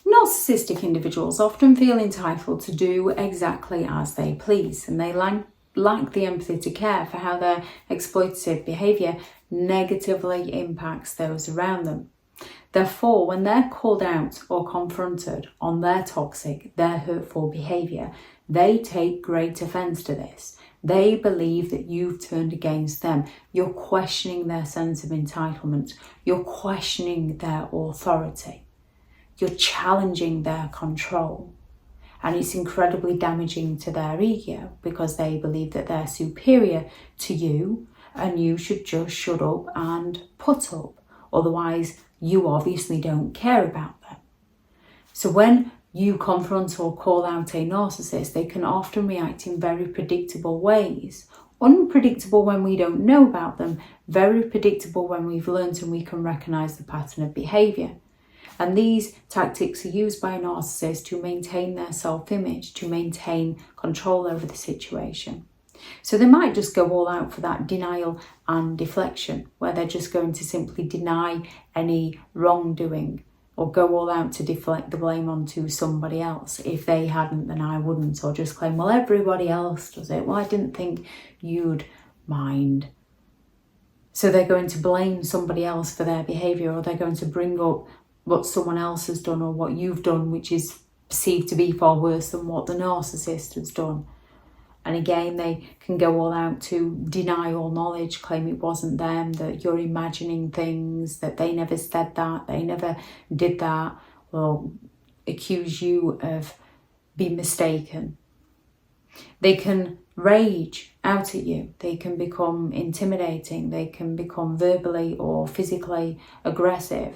Narcissistic individuals often feel entitled to do exactly as they please, and they lack the empathy to care for how their exploitative behaviour negatively impacts those around them. Therefore, when they're called out or confronted on their toxic, their hurtful behaviour, they take great offence to this. They believe that you've turned against them. You're questioning their sense of entitlement. You're questioning their authority. You're challenging their control. And it's incredibly damaging to their ego because they believe that they're superior to you and you should just shut up and put up. Otherwise, you obviously don't care about them. So when you confront or call out a narcissist, they can often react in very predictable ways. Unpredictable when we don't know about them, very predictable when we've learned and we can recognise the pattern of behaviour. And these tactics are used by narcissists to maintain their self-image, to maintain control over the situation. So they might just go all out for that denial and deflection, where they're just going to simply deny any wrongdoing or go all out to deflect the blame onto somebody else. If they hadn't, then I wouldn't. Or just claim, well, everybody else does it. Well, I didn't think you'd mind. So they're going to blame somebody else for their behaviour, or they're going to bring up what someone else has done or what you've done, which is perceived to be far worse than what the narcissist has done. And again, they can go all out to deny all knowledge, claim it wasn't them, that you're imagining things, that they never said that, they never did that, or accuse you of being mistaken. They can rage out at you. They can become intimidating. They can become verbally or physically aggressive.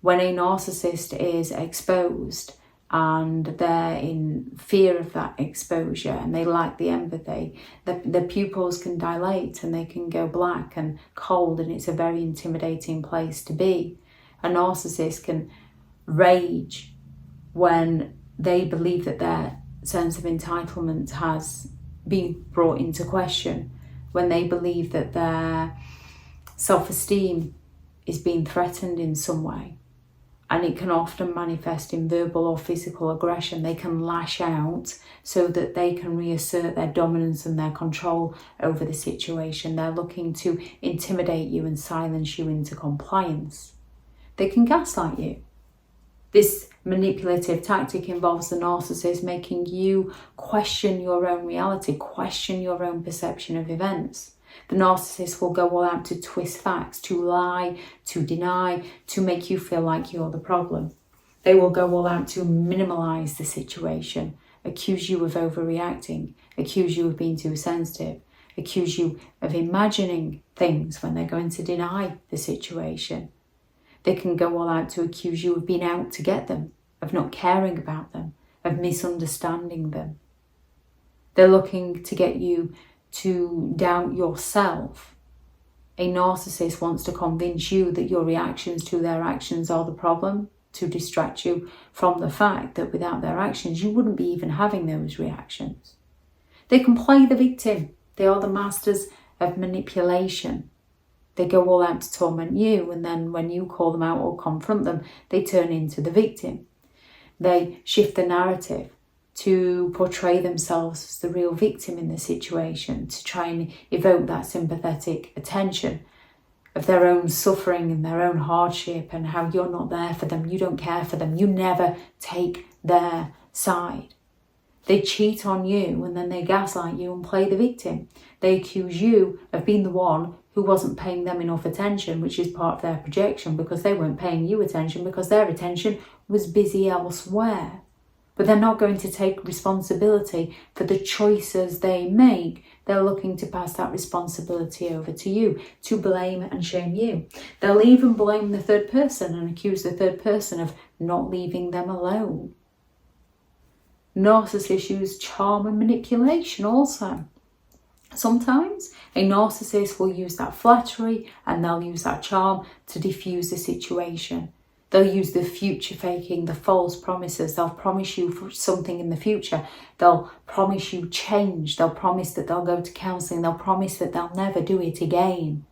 When a narcissist is exposed and they're in fear of that exposure and they lack the empathy, the pupils can dilate and they can go black and cold, and it's a very intimidating place to be. A narcissist can rage when they believe that their sense of entitlement has been brought into question, when they believe that their self-esteem is being threatened in some way. And it can often manifest in verbal or physical aggression. They can lash out so that they can reassert their dominance and their control over the situation. They're looking to intimidate you and silence you into compliance. They can gaslight you. This manipulative tactic involves the narcissist making you question your own reality, question your own perception of events. The narcissist will go all out to twist facts, to lie, to deny, to make you feel like you're the problem. They will go all out to minimize the situation, accuse you of overreacting, accuse you of being too sensitive, accuse you of imagining things when they're going to deny the situation. They can go all out to accuse you of being out to get them, of not caring about them, of misunderstanding them. They're looking to get you to doubt yourself. A narcissist wants to convince you that your reactions to their actions are the problem, to distract you from the fact that without their actions, you wouldn't be even having those reactions. They can play the victim. They are the masters of manipulation. They go all out to torment you, and then when you call them out or confront them, they turn into the victim. They shift the narrative to portray themselves as the real victim in the situation, to try and evoke that sympathetic attention of their own suffering and their own hardship and how you're not there for them, you don't care for them, you never take their side. They cheat on you and then they gaslight you and play the victim. They accuse you of being the one who wasn't paying them enough attention, which is part of their projection, because they weren't paying you attention because their attention was busy elsewhere. But they're not going to take responsibility for the choices they make. They're looking to pass that responsibility over to you, to blame and shame you. They'll even blame the third person and accuse the third person of not leaving them alone. Narcissists use charm and manipulation also. Sometimes a narcissist will use that flattery and they'll use that charm to diffuse the situation. They'll use the future faking, the false promises. They'll promise you for something in the future. They'll promise you change. They'll promise that they'll go to counselling. They'll promise that they'll never do it again.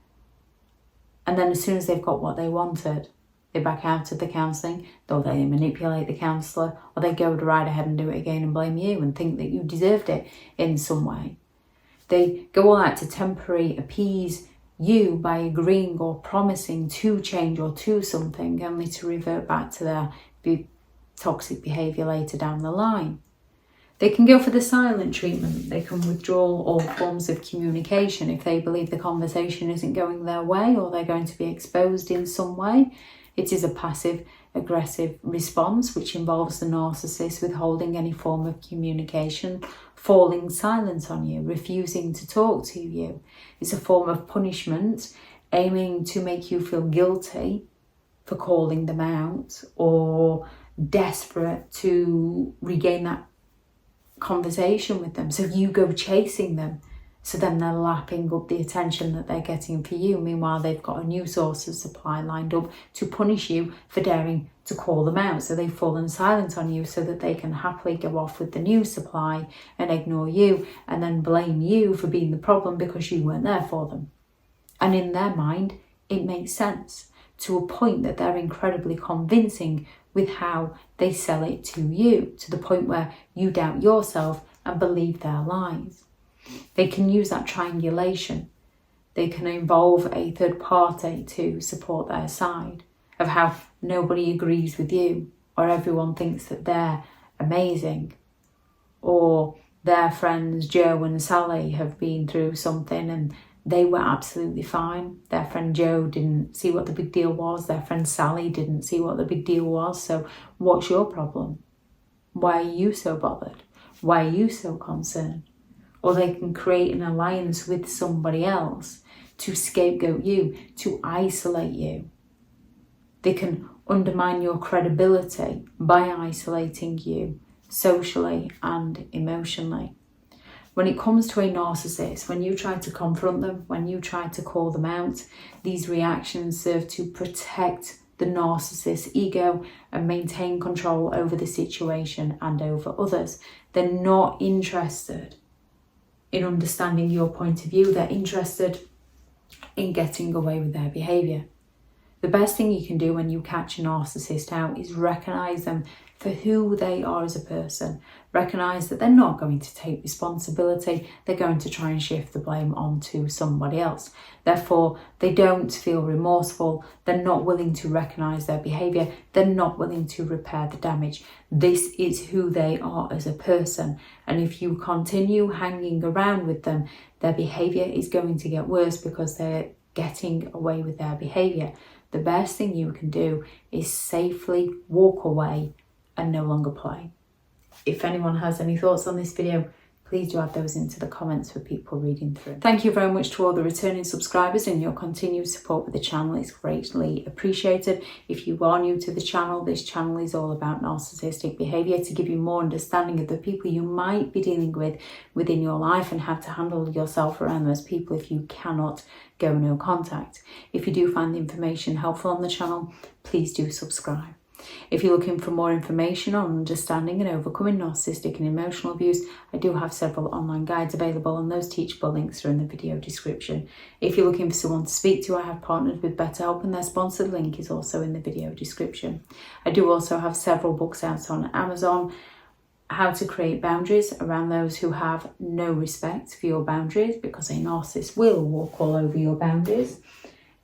And then as soon as they've got what they wanted, They back out of the counselling, or they manipulate the counsellor, or they go right ahead and do it again and blame you and think that you deserved it in some way. They go all out to temporarily appease you by agreeing or promising to change or to something, only to revert back to their toxic behaviour later down the line. They can go for the silent treatment. They can withdraw all forms of communication if they believe the conversation isn't going their way or they're going to be exposed in some way. It is a passive aggressive response which involves the narcissist withholding any form of communication, falling silent on you, refusing to talk to you. It's a form of punishment aiming to make you feel guilty for calling them out or desperate to regain that conversation with them. So you go chasing them. So then they're lapping up the attention that they're getting for you. Meanwhile, they've got a new source of supply lined up to punish you for daring to call them out. So they've fallen silent on you so that they can happily go off with the new supply and ignore you and then blame you for being the problem because you weren't there for them. And in their mind, it makes sense to a point that they're incredibly convincing with how they sell it to you, to the point where you doubt yourself and believe their lies. They can use that triangulation. They can involve a third party to support their side of how nobody agrees with you, or everyone thinks that they're amazing, or their friends Joe and Sally have been through something and they were absolutely fine. Their friend Joe didn't see what the big deal was. Their friend Sally didn't see what the big deal was. So what's your problem? Why are you so bothered? Why are you so concerned? Or they can create an alliance with somebody else to scapegoat you, to isolate you. They can undermine your credibility by isolating you socially and emotionally. When it comes to a narcissist, when you try to confront them, when you try to call them out, these reactions serve to protect the narcissist's ego and maintain control over the situation and over others. They're not interested in understanding your point of view. They're interested in getting away with their behaviour. The best thing you can do when you catch a narcissist out is recognise them for who they are as a person. Recognise that they're not going to take responsibility. They're going to try and shift the blame onto somebody else. Therefore, they don't feel remorseful. They're not willing to recognise their behaviour. They're not willing to repair the damage. This is who they are as a person. And if you continue hanging around with them, their behaviour is going to get worse because they're getting away with their behaviour. The best thing you can do is safely walk away and no longer play. If anyone has any thoughts on this video, please do add those into the comments for people reading through. Thank you very much to all the returning subscribers, and your continued support with the channel is greatly appreciated. If you are new to the channel, this channel is all about narcissistic behaviour to give you more understanding of the people you might be dealing with within your life and how to handle yourself around those people if you cannot go no contact. If you do find the information helpful on the channel, please do subscribe. If you're looking for more information on understanding and overcoming narcissistic and emotional abuse, I do have several online guides available, and those teachable links are in the video description. If you're looking for someone to speak to, I have partnered with BetterHelp, and their sponsored link is also in the video description. I do also have several books out on Amazon. How to create boundaries around those who have no respect for your boundaries, because a narcissist will walk all over your boundaries.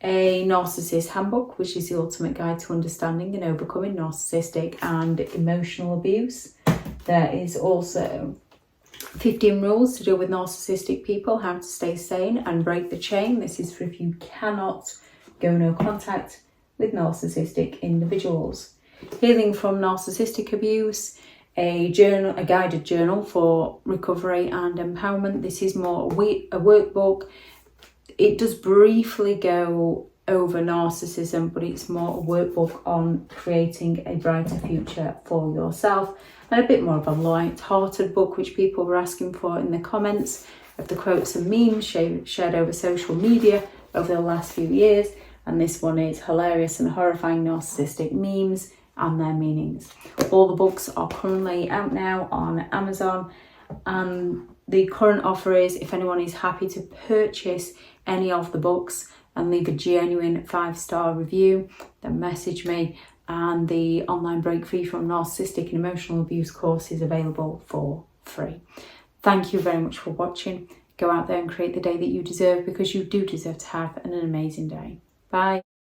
A Narcissists Handbook, which is the ultimate guide to understanding and overcoming narcissistic and emotional abuse. There is also 15 rules to deal with narcissistic people, how to stay sane and break the chain. This is for if you cannot go no contact with narcissistic individuals. Healing from narcissistic abuse, a guided journal for recovery and empowerment. This is more a workbook. It does briefly go over narcissism, but it's more a workbook on creating a brighter future for yourself, and a bit more of a light-hearted book, which people were asking for in the comments, of the quotes and memes shared over social media over the last few years. And this one is hilarious and horrifying narcissistic memes and their meanings. All the books are currently out now on Amazon, and the current offer is, if anyone is happy to purchase any of the books and leave a genuine 5-star review, then message me. And the online break free from narcissistic and emotional abuse course is available for free. Thank you very much for watching. Go out there and create the day that you deserve, because you do deserve to have an amazing day. Bye.